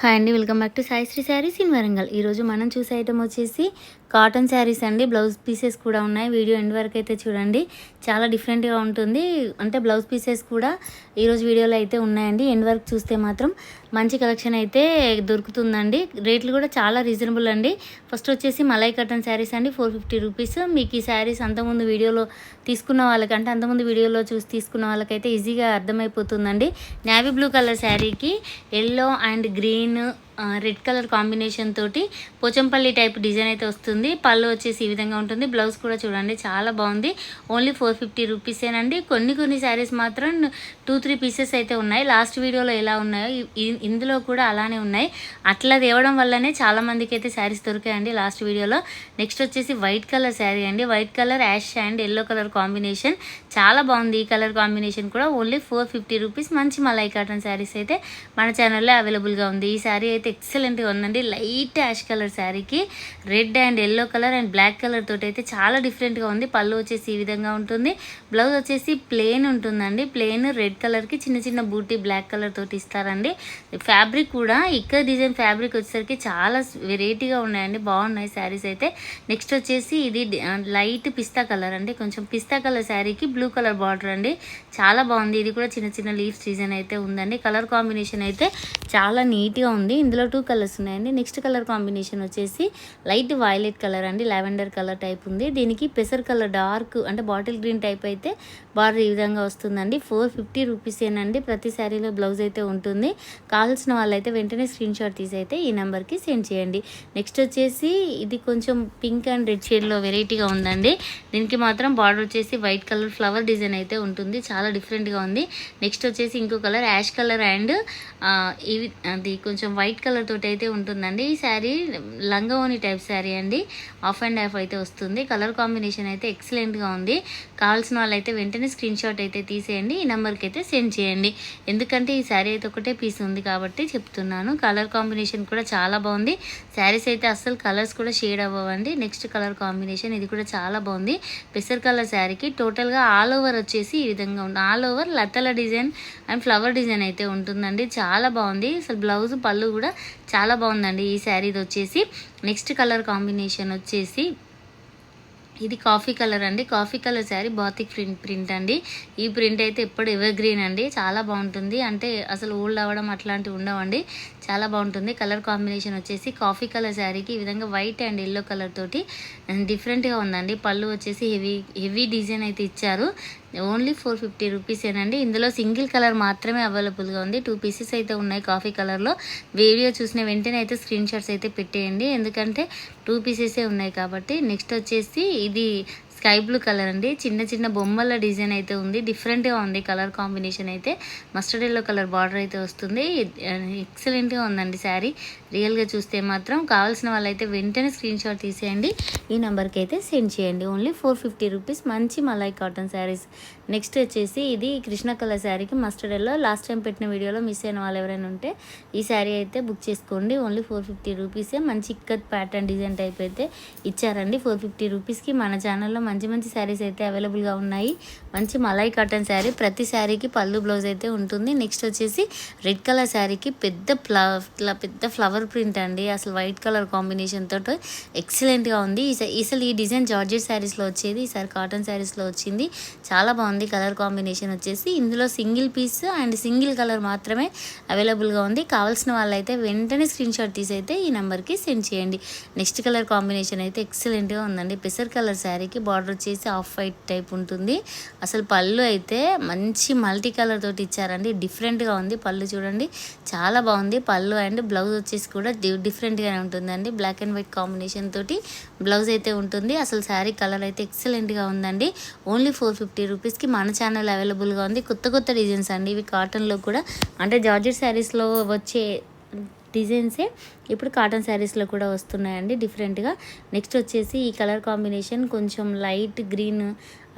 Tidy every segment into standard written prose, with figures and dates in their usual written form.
Hi అండి, welcome back to Saisri saris in Warangal. ఈరోజు మనం చూసే ఐటమ్ వచ్చేసి కాటన్ శారీస్ అండి. బ్లౌజ్ పీసెస్ కూడా ఉన్నాయి. వీడియో ఎండ్ వరకు అయితే చూడండి, చాలా డిఫరెంట్గా ఉంటుంది. అంటే బ్లౌజ్ పీసెస్ కూడా ఈరోజు వీడియోలో అయితే ఉన్నాయండి. ఎండ్ వరకు చూస్తే మాత్రం మంచి కలెక్షన్ అయితే దొరుకుతుందండి. రేట్లు కూడా చాలా రీజనబుల్ అండి. ఫస్ట్ వచ్చేసి మలై కాటన్ శారీస్ అండి, 450 రూపీస్. మీకు ఈ శారీస్ అంతకుముందు వీడియోలో తీసుకున్న వాళ్ళకంటే అంతకుముందు వీడియోలో చూసి తీసుకున్న వాళ్ళకైతే ఈజీగా అర్థమైపోతుందండి. నేవీ బ్లూ కలర్ శారీకి yellow and green red colour combination తోటి పోచంపల్లి టైప్ డిజైన్ అయితే వస్తుంది. పళ్ళు వచ్చేసి ఈ విధంగా ఉంటుంది. బ్లౌజ్ కూడా చూడండి, చాలా బాగుంది. ఓన్లీ 450 రూపీసేనండి. కొన్ని శారీస్ మాత్రం 2-3 పీసెస్ అయితే ఉన్నాయి. లాస్ట్ వీడియోలో ఎలా ఉన్నాయో ఇందులో కూడా అలానే ఉన్నాయి. అట్లా తేవడం వల్లనే చాలా మందికి అయితే శారీస్ దొరికాయండి లాస్ట్ వీడియోలో. నెక్స్ట్ వచ్చేసి వైట్ కలర్ శారీ అండి. White colour ash and yellow colour combination చాలా బాగుంది. ఈ కలర్ కాంబినేషన్ కూడా ఓన్లీ 450 రూపీస్. మంచి మలై కాటన్ శారీస్ అయితే మన ఛానల్లో అవైలబుల్గా ఉంది. ఈ శారీ అయితే ఎక్సలెంట్గా ఉందండి. లైట్ యాష్ కలర్ శారీకి red and yellow colour and black colour తోటి అయితే చాలా డిఫరెంట్గా ఉంది. పళ్ళు వచ్చేసి ఈ విధంగా ఉంటుంది. బ్లౌజ్ వచ్చేసి ప్లెయిన్ ఉంటుందండి. ప్లెయిన్ రెడ్ కలర్కి చిన్న చిన్న బూటీ బ్లాక్ కలర్ తోటి ఇస్తారండి. ఫ్యాబ్రిక్ కూడా ఇక్కడ డిజైన్ ఫ్యాబ్రిక్ వచ్చేసరికి చాలా వెరైటీగా ఉన్నాయండి. బాగున్నాయి శారీస్ అయితే. నెక్స్ట్ వచ్చేసి ఇది లైట్ పిస్తా కలర్ అండి. కొంచెం పిస్తా కలర్ శారీకి బ్లూ కలర్ బార్డర్ అండి. చాలా బాగుంది. ఇది కూడా చిన్న చిన్న లీవ్స్ డిజైన్ అయితే ఉందండి. కలర్ కాంబినేషన్ అయితే చాలా నీట్గా ఉంది. ఇందులో 2 కలర్స్ ఉన్నాయండి. నెక్స్ట్ కలర్ కాంబినేషన్ వచ్చేసి లైట్ వైలెట్ కలర్ అండి. లావెండర్ కలర్ టైప్ ఉంది. దీనికి పెసర్ కలర్ డార్క్ అంటే బాటిల్ గ్రీన్ టైప్ అయితే బార్డర్ ఈ విధంగా వస్తుందండి. 450 రూపీసేనండి. ప్రతి శారీలో బ్లౌజ్ అయితే ఉంటుంది. కావాల్సిన వాళ్ళైతే వెంటనే స్క్రీన్ షాట్ తీసి అయితే ఈ నెంబర్కి సెండ్ చేయండి. నెక్స్ట్ వచ్చేసి ఇది కొంచెం పింక్ అండ్ రెడ్ షేడ్లో వెరైటీగా ఉందండి. దీనికి మాత్రం బార్డర్ వచ్చేసి వైట్ కలర్ ఫ్లవర్ డిజైన్ అయితే ఉంటుంది. చాలా డిఫరెంట్గా ఉంది. నెక్స్ట్ వచ్చేసి ఇంకో కలర్ యాష్ కలర్ అండ్ ఇవి అది కొంచెం వైట్ కలర్ తోటి అయితే ఉంటుందండి. ఈ శారీ లంగవోని టైప్ శారీ అండి. ఆఫ్ అండ్ ఆఫ్ అయితే వస్తుంది. కలర్ కాంబినేషన్ అయితే ఎక్సలెంట్గా ఉంది. కావాల్సిన వాళ్ళైతే వెంటనే స్క్రీన్ షాట్ అయితే తీసేయండి. ఈ నెంబర్కి అయితే సెండ్ చేయండి. ఎందుకంటే ఈ శారీ అయితే ఒకటే పీస్ ఉంది కాబట్టి చెప్తున్నాను. కలర్ కాంబినేషన్ కూడా చాలా బాగుంది. శారీస్ అయితే అస్సలు కలర్స్ కూడా షేడ్ అవ్వండి. నెక్స్ట్ కలర్ కాంబినేషన్ ఇది కూడా చాలా బాగుంది. పెసర్ కలర్ శారీకి టోటల్గా ఆల్ ఓవర్ వచ్చేసి ఈ విధంగా ఉంది. ఆల్ ఓవర్ లతల డిజైన్ అండ్ ఫ్లవర్ డిజైన్ అయితే ఉంటుందండి. చాలా బాగుంది. అసలు బ్లౌజ్ పళ్ళు కూడా చాలా బాగుందండి ఈ శారీది వచ్చేసి. నెక్స్ట్ కలర్ కాంబినేషన్ వచ్చేసి ఇది కాఫీ కలర్ అండి. Coffee colour sari batik print అండి. ఈ ప్రింట్ అయితే ఎప్పుడు ఎవర్ గ్రీన్ అండి. చాలా బాగుంటుంది. అంటే అసలు ఓల్డ్ అవ్వడం అట్లాంటివి ఉండవండి. చాలా బాగుంటుంది. కలర్ కాంబినేషన్ వచ్చేసి కాఫీ కలర్ శారీకి ఈ విధంగా వైట్ అండ్ ఎల్లో కలర్ తోటి డిఫరెంట్గా ఉందండి. పళ్ళు వచ్చేసి హెవీ డిజైన్ అయితే ఇచ్చారు. ఓన్లీ 450 రూపీసేనండి. ఇందులో సింగిల్ కలర్ మాత్రమే అవైలబుల్గా ఉంది. 2 పీసెస్ అయితే ఉన్నాయి కాఫీ కలర్లో. వీడియో చూసిన వెంటనే అయితే స్క్రీన్ షాట్స్ అయితే పెట్టేయండి. ఎందుకంటే 2 పీసెసే ఉన్నాయి కాబట్టి. నెక్స్ట్ వచ్చేసి ఇది స్కై బ్లూ కలర్ అండి. చిన్న చిన్న బొమ్మల డిజైన్ అయితే ఉంది. డిఫరెంట్గా ఉంది కలర్ కాంబినేషన్ అయితే. మస్టర్డ్ ఎల్లో కలర్ బార్డర్ అయితే వస్తుంది. ఎక్సలెంట్గా ఉందండి శారీ. రియల్గా చూస్తే మాత్రం కావాల్సిన వాళ్ళైతే వెంటనే స్క్రీన్ షాట్ తీసేయండి. ఈ నెంబర్కి అయితే సెండ్ చేయండి. Only 450 rupees. మంచి మలై కాటన్ శారీస్. నెక్స్ట్ వచ్చేసి ఇది కృష్ణ కలర్ శారీకి మస్టర్డ్ ఎల్లో. లాస్ట్ టైం పెట్టిన వీడియోలో మిస్ అయిన వాళ్ళు ఎవరైనా ఉంటే ఈ శారీ అయితే బుక్ చేసుకోండి. ఓన్లీ 450 రూపీసే. మంచి ఇక్కత్ ప్యాటర్న్ డిజైన్ టైప్ అయితే ఇచ్చారండి. 450 రూపీస్కి మన ఛానల్లో మంచి శారీస్ అయితే అవైలబుల్గా ఉన్నాయి. మంచి మలై కాటన్ శారీ. ప్రతి శారీకి పళ్ళు బ్లౌజ్ అయితే ఉంటుంది. నెక్స్ట్ వచ్చేసి రెడ్ కలర్ శారీకి పెద్ద ఫ్లవర్ ప్రింట్ అండి. అసలు వైట్ కలర్ కాంబినేషన్ తోటి ఎక్సలెంట్గా ఉంది. అసలు ఈ డిజైన్ జార్జెట్ శారీస్లో వచ్చేది, ఈసారి కాటన్ శారీస్లో వచ్చింది. చాలా బాగుంది. కలర్ కాంబినేషన్ వచ్చేసి ఇందులో single piece and single colour మాత్రమే అవైలబుల్గా ఉంది. కావాల్సిన వాళ్ళైతే వెంటనే స్క్రీన్ షాట్ తీసి అయితే ఈ నెంబర్కి సెండ్ చేయండి. నెక్స్ట్ కలర్ కాంబినేషన్ అయితే ఎక్సలెంట్గా ఉందండి. పెసర్ కలర్ శారీకి బార్డర్ వచ్చేసి ఆఫ్ వైట్ టైప్ ఉంటుంది. అసలు పళ్ళు అయితే మంచి మల్టీ కలర్ తోటి ఇచ్చారండి. డిఫరెంట్గా ఉంది. పళ్ళు చూడండి, చాలా బాగుంది. పళ్ళు అండ్ బ్లౌజ్ వచ్చేసి కూడా డిఫరెంట్గానే ఉంటుందండి. బ్లాక్ అండ్ వైట్ కాంబినేషన్ తోటి బ్లౌజ్ అయితే ఉంటుంది. అసలు శారీ కలర్ అయితే ఎక్సలెంట్గా ఉందండి. ఓన్లీ 450 రూపీస్కి మన ఛానల్ అవైలబుల్గా ఉంది. కొత్త డిజైన్స్ అండి ఇవి. కాటన్లో కూడా అంటే జార్జెట్ శారీస్లో వచ్చే డిజైన్సే ఇప్పుడు కాటన్ శారీస్లో కూడా వస్తున్నాయండి డిఫరెంట్గా. నెక్స్ట్ వచ్చేసి ఈ కలర్ కాంబినేషన్ కొంచెం లైట్ గ్రీన్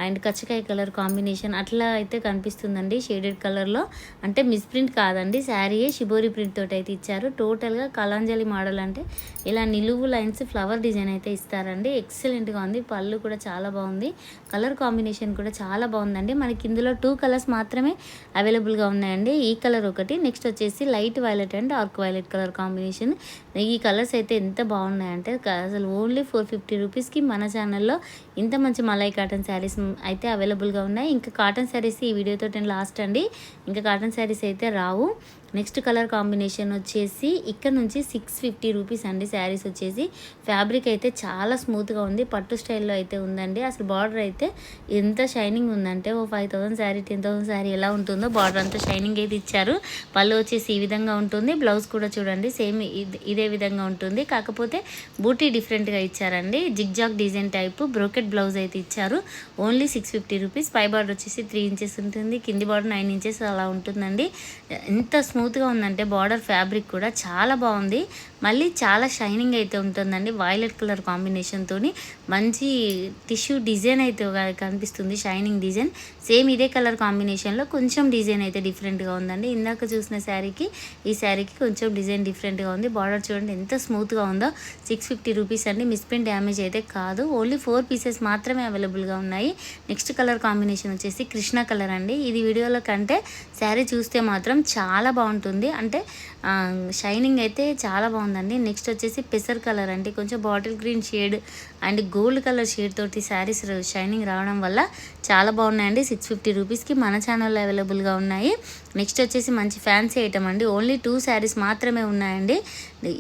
అండ్ కచ్చకాయ కలర్ కాంబినేషన్ అట్లా అయితే కనిపిస్తుందండి షేడెడ్ కలర్లో. అంటే మిస్ప్రింట్ కాదండి, శారీయే షిబోరి ప్రింట్ తోటి అయితే ఇచ్చారు. టోటల్గా కలాంజలి మోడల్ అంటే ఇలా నిలువు లైన్స్ ఫ్లవర్ డిజైన్ అయితే ఇస్తారండి. ఎక్సలెంట్గా ఉంది. పళ్ళు కూడా చాలా బాగుంది. కలర్ కాంబినేషన్ కూడా చాలా బాగుందండి. మనకి ఇందులో 2 కలర్స్ మాత్రమే అవైలబుల్గా ఉన్నాయండి. ఈ కలర్ ఒకటి, నెక్స్ట్ వచ్చేసి light violet and dark violet colour combination. ఈ కలర్స్ అయితే ఎంత బాగున్నాయంటే అసలు ఓన్లీ 450 రూపీస్కి మన ఛానల్లో ఇంత మంచి మలై కాటన్ శారీస్ అయితే అవైలబుల్గా ఉన్నాయి. ఇంకా కాటన్ శారీస్ ఈ వీడియోతో లాస్ట్ అండి, ఇంకా కాటన్ శారీస్ అయితే రావు. నెక్స్ట్ కలర్ కాంబినేషన్ వచ్చేసి ఇక్కడ నుంచి 650 రూపీస్ అండి. శారీస్ వచ్చేసి ఫ్యాబ్రిక్ అయితే చాలా స్మూత్గా ఉంది, పట్టు స్టైల్లో అయితే ఉందండి. అసలు బార్డర్ అయితే ఎంత షైనింగ్ ఉందంటే ఓ 5000 శారీ 10,000 శారీ ఎలా ఉంటుందో బార్డర్ అంతా షైనింగ్ అయితే ఇచ్చారు. పళ్ళు వచ్చేసి ఈ విధంగా ఉంటుంది. బ్లౌజ్ కూడా చూడండి సేమ్ ఇదే విధంగా ఉంటుంది, కాకపోతే బూటీ డిఫరెంట్గా ఇచ్చారండి. Zigzag design type brocade blouse అయితే ఇచ్చారు. Only 650 rupees. పై బార్డర్ వచ్చేసి 3 ఇంచెస్ ఉంటుంది, కింది బార్డర్ 9 ఇంచెస్ అలా ఉంటుందండి. ఎంత స్మూత్గా ఉందంటే బార్డర్ ఫ్యాబ్రిక్ కూడా చాలా బాగుంది. మళ్ళీ చాలా షైనింగ్ అయితే ఉంటుందండి. వైలెట్ కలర్ కాంబినేషన్తో మంచి టిష్యూ డిజైన్ అయితే కనిపిస్తుంది, షైనింగ్ డిజైన్. సేమ్ ఇదే కలర్ కాంబినేషన్లో కొంచెం డిజైన్ అయితే డిఫరెంట్గా ఉందండి. ఇందాక చూసిన శారీకి ఈ శారీకి కొంచెం డిజైన్ డిఫరెంట్గా ఉంది. బార్డర్ చూడండి ఎంత స్మూత్గా ఉందో. 650 రూపీస్ అండి. మిస్ప్రింట్ డ్యామేజ్ అయితే కాదు. ఓన్లీ 4 పీసెస్ మాత్రమే అవైలబుల్గా ఉన్నాయి. నెక్స్ట్ కలర్ కాంబినేషన్ వచ్చేసి కృష్ణ కలర్ అండి. ఇది వీడియోలో కంటే శారీ చూస్తే మాత్రం చాలా బాగుంటుంది. అంటే షైనింగ్ అయితే చాలా బాగుందండి. నెక్స్ట్ వచ్చేసి పెసర్ కలర్ అండి, కొంచెం bottle green shade and gold colour shade తోటి శారీస్ షైనింగ్ రావడం వల్ల చాలా బాగున్నాయండి. 650 రూపీస్కి మన ఛానల్లో అవైలబుల్గా ఉన్నాయి. నెక్స్ట్ వచ్చేసి మంచి ఫ్యాన్సీ ఐటమ్ అండి. ఓన్లీ 2 శారీస్ మాత్రమే ఉన్నాయండి.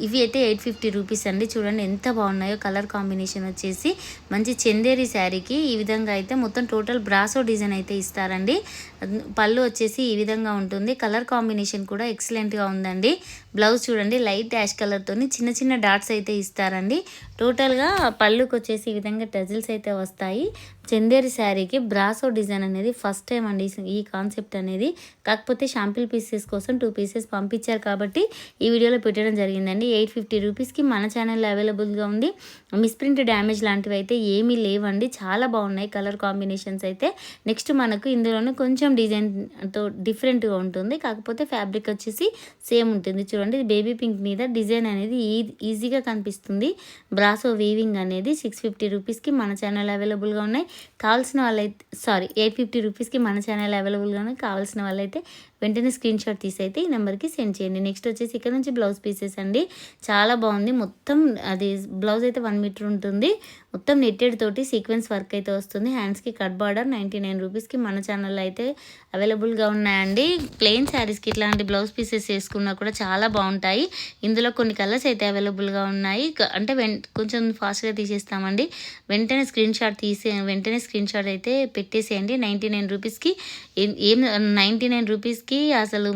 ఇవి అయితే 850 రూపీస్ అండి. చూడండి ఎంత బాగున్నాయో. కలర్ కాంబినేషన్ వచ్చేసి మంచి చందేరి శారీకి ఈ విధంగా అయితే మొత్తం టోటల్ బ్రాసో డిజైన్ అయితే ఇస్తారండి. పళ్ళు వచ్చేసి ఈ విధంగా ఉంటుంది. కలర్ కాంబినేషన్ కూడా ఎక్సలెంట్గా ఉందండి. బ్లౌజ్ చూడండి లైట్ యాష్ కలర్తో చిన్న చిన్న డాట్స్ అయితే ఇస్తారండి. టోటల్గా పళ్ళుకి వచ్చేసి ఈ విధంగా టజిల్స్ అయితే వస్తాయి. చందేరి శారీకి బ్రాసో డిజైన్ అనేది ఫస్ట్ టైం అండి ఈ కాన్సెప్ట్ అనేది. కాకపోతే షాంపిల్ పీసెస్ కోసం 2 పీసెస్ పంపించారు కాబట్టి ఈ వీడియోలో పెట్టడం జరిగిందండి. 850 రూపీస్కి మన ఛానల్లో అవైలబుల్గా ఉంది. మిస్ప్రింట్ డ్యామేజ్ లాంటివి అయితే ఏమీ లేవండి. చాలా బాగున్నాయి కలర్ కాంబినేషన్స్ అయితే. నెక్స్ట్ మనకు ఇందులోనే కొంచెం డిజైన్తో డిఫరెంట్గా ఉంటుంది, కాకపోతే ఫ్యాబ్రిక్ వచ్చేసి సేమ్ ఉంటుంది. చూడండి బేబీ పింక్ మీద డిజైన్ అనేది ఈజీగా కనిపిస్తుంది. బ్రాసో వీవింగ్ అనేది 650 రూపీస్కి మన ఛానల్ అవైలబుల్గా ఉన్నాయి. కావాల్సిన వాళ్ళైతే 850 రూపీస్కి మన ఛానల్ అవైలబుల్గా ఉన్నాయి. కావాల్సిన వాళ్ళైతే వెంటనే స్క్రీన్ షాట్ తీసి అయితే ఈ నెంబర్కి సెండ్ చేయండి. నెక్స్ట్ వచ్చేసి ఇక్కడ నుంచి బ్లౌజ్ పీసెస్ అండి. చాలా బాగుంది. మొత్తం అది బ్లౌజ్ అయితే 1 మీటర్ ఉంటుంది. మొత్తం నెట్టెడ్ తోటి సీక్వెన్స్ వర్క్ అయితే వస్తుంది. హ్యాండ్స్కి కట్ బార్డర్ 99 రూపీస్కి మన ఛానల్లో అయితే అవైలబుల్గా ఉన్నాయండి. ప్లెయిన్ శారీస్కి ఇట్లాంటి బ్లౌజ్ పీసెస్ వేసుకున్నా కూడా చాలా బాగుంటాయి. ఇందులో కొన్ని కలర్స్ అయితే అవైలబుల్గా ఉన్నాయి. అంటే కొంచెం ఫాస్ట్గా తీసేస్తామండి. వెంటనే స్క్రీన్ షాట్ అయితే పెట్టేసేయండి. 99 రూపీస్కి 99 రూపీస్కి అసలు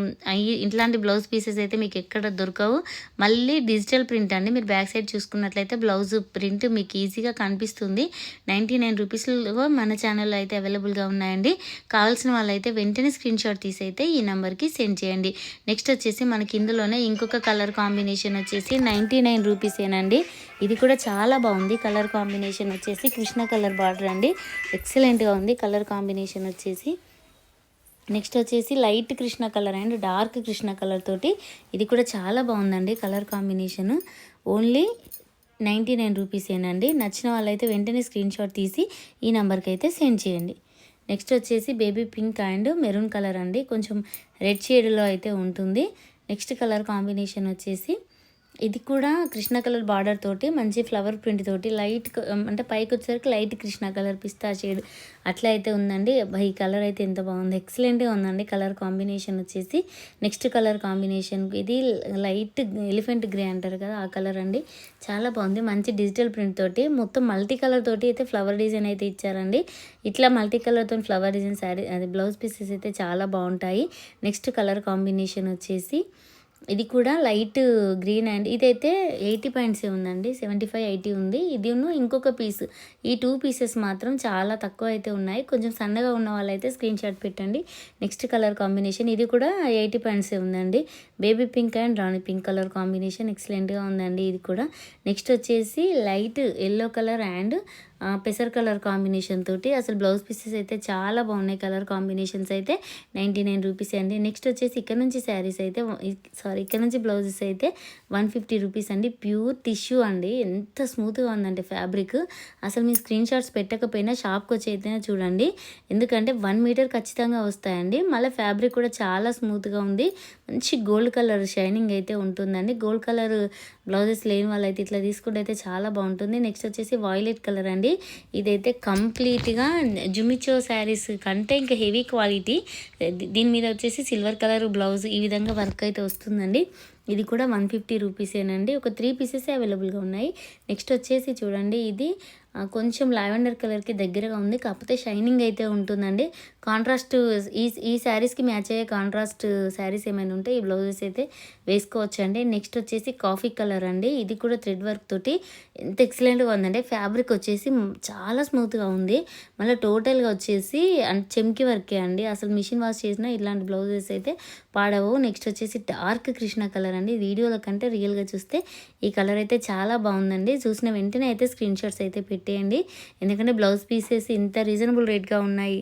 ఇట్లాంటి బ్లౌజ్ పీసెస్ అయితే మీకు ఎక్కడ దొరకవు. మళ్ళీ డిజిటల్ ప్రింట్ అండి. మీరు బ్యాక్ సైడ్ చూసుకున్నట్లయితే బ్లౌజ్ ప్రింట్ మీకు ఈజీగా కనిపిస్తుంది. 99 రూపీస్లో మన ఛానల్లో అయితే అవైలబుల్గా ఉన్నాయండి. కావాల్సిన వాళ్ళైతే వెంటనే స్క్రీన్ షాట్ తీసి అయితే ఈ నెంబర్కి సెండ్ చేయండి. నెక్స్ట్ వచ్చేసి మనకి ఇందులోనే ఇంకొక కలర్ కాంబినేషన్ వచ్చేసి 99 రూపీసేనండి. ఇది కూడా చాలా బాగుంది. కలర్ కాంబినేషన్ వచ్చేసి కృష్ణ కలర్ బార్డర్ అండి. ఎక్సలెంట్గా ఉంది కలర్ కాంబినేషన్ వచ్చేసి. నెక్స్ట్ వచ్చేసి light Krishna colour and dark Krishna colour తోటి ఇది కూడా చాలా బాగుందండి కలర్ కాంబినేషన్. ఓన్లీ 99 రూపీసేనండి. నచ్చిన వాళ్ళైతే వెంటనే స్క్రీన్ షాట్ తీసి ఈ నెంబర్కి అయితే సెండ్ చేయండి. నెక్స్ట్ వచ్చేసి baby pink and maroon colour అండి. కొంచెం రెడ్ షేడ్లో అయితే ఉంటుంది. నెక్స్ట్ కలర్ కాంబినేషన్ వచ్చేసి ఇది కూడా కృష్ణ కలర్ బార్డర్ తోటి మంచి ఫ్లవర్ ప్రింట్ తోటి లైట్ అంటే పైకి వచ్చేసరికి లైట్ కృష్ణ కలర్ పిస్తా షేడ్ అట్లా అయితే ఉందండి. ఈ కలర్ అయితే ఎంత బాగుంది, ఎక్సలెంట్గా ఉందండి కలర్ కాంబినేషన్ వచ్చేసి. నెక్స్ట్ కలర్ కాంబినేషన్ ఇది లైట్ ఎలిఫెంట్ గ్రే అంటారు కదా ఆ కలర్ అండి. చాలా బాగుంది. మంచి డిజిటల్ ప్రింట్ తోటి మొత్తం మల్టీ కలర్ తోటి అయితే ఫ్లవర్ డిజైన్ అయితే ఇచ్చారండి. ఇట్లా మల్టీ కలర్తో ఫ్లవర్ డిజైన్ శారీ అది బ్లౌజ్ పీసెస్ అయితే చాలా బాగుంటాయి. నెక్స్ట్ కలర్ కాంబినేషన్ వచ్చేసి ఇది కూడా లైట్ గ్రీన్ అండ్ ఇదైతే 80 పాయింట్సే ఉందండి. 75 80 ఉంది. ఇది ఇంకొక పీస్, ఈ 2 పీసెస్ మాత్రం చాలా తక్కువ అయితే ఉన్నాయి. కొంచెం సన్నగా ఉన్న వాళ్ళైతే స్క్రీన్ షాట్ పెట్టండి. నెక్స్ట్ కలర్ కాంబినేషన్ ఇది కూడా 80 పాయింట్సే ఉందండి. బేబీ పింక్ అండ్ రాణి పింక్ కలర్ కాంబినేషన్ ఎక్సలెంట్గా ఉందండి ఇది కూడా. నెక్స్ట్ వచ్చేసి లైట్ ఎల్లో కలర్ అండ్ పెసర్ కలర్ కాంబినేషన్ తోటి అసలు బ్లౌజ్ పీసెస్ అయితే చాలా బాగున్నాయి. కలర్ కాంబినేషన్స్ అయితే 99 రూపీస్ అండి. నెక్స్ట్ వచ్చేసి ఇక్కడ నుంచి శారీస్ అయితే ఇక్కడ నుంచి బ్లౌజెస్ అయితే 150 రూపీస్ అండి. ప్యూర్ టిష్యూ అండి. ఎంత స్మూత్గా ఉందంటే ఫ్యాబ్రిక్ అసలు మీ స్క్రీన్ షాట్స్ పెట్టకపోయినా షాప్కి వచ్చి అయితే చూడండి. ఎందుకంటే 1 మీటర్ ఖచ్చితంగా వస్తాయండి. మళ్ళీ ఫ్యాబ్రిక్ కూడా చాలా స్మూత్గా ఉంది. మంచి గోల్డ్ కలర్ షైనింగ్ అయితే ఉంటుందండి. గోల్డ్ కలర్ బ్లౌజెస్ లేని వాళ్ళైతే ఇట్లా తీసుకుంటే అయితే చాలా బాగుంటుంది. నెక్స్ట్ వచ్చేసి వాయిలెట్ కలర్ అండి. ఇదైతే కంప్లీట్గా జుమిచో శారీస్ కంటే ఇంకా హెవీ క్వాలిటీ. దీని మీద వచ్చేసి సిల్వర్ కలర్ బ్లౌజ్ ఈ విధంగా వర్క్ అయితే వస్తుందండి. ఇది కూడా 150 రూపీసేనండి. ఒక 3 పీసెస్ అవైలబుల్గా ఉన్నాయి. నెక్స్ట్ వచ్చేసి చూడండి, ఇది కొంచెం లావెండర్ కలర్కి దగ్గరగా ఉంది, కాకపోతే షైనింగ్ అయితే ఉంటుందండి. కాంట్రాస్ట్ ఈ శారీస్కి మ్యాచ్ అయ్యే కాంట్రాస్ట్ శారీస్ ఏమైనా ఉంటే ఈ బ్లౌజెస్ అయితే వేసుకోవచ్చు అండి. నెక్స్ట్ వచ్చేసి కాఫీ కలర్ అండి. ఇది కూడా థ్రెడ్ వర్క్ తోటి ఎంత ఎక్సలెంట్గా ఉందంటే ఫ్యాబ్రిక్ వచ్చేసి చాలా స్మూత్గా ఉంది. మళ్ళీ టోటల్గా వచ్చేసి చెమ్కి వర్కే అండి. అసలు మిషన్ వాష్ చేసినా ఇలాంటి బ్లౌజెస్ అయితే పాడవు. నెక్స్ట్ వచ్చేసి డార్క్ కృష్ణ కలర్ అండి. వీడియోల కంటే రియల్గా చూస్తే ఈ కలర్ అయితే చాలా బాగుందండి. చూసిన వెంటనే అయితే స్క్రీన్ షాట్స్ అయితే పెట్టేయండి. ఎందుకంటే బ్లౌజ్ పీసెస్ ఇంత రీజనబుల్ రేట్గా ఉన్నాయి.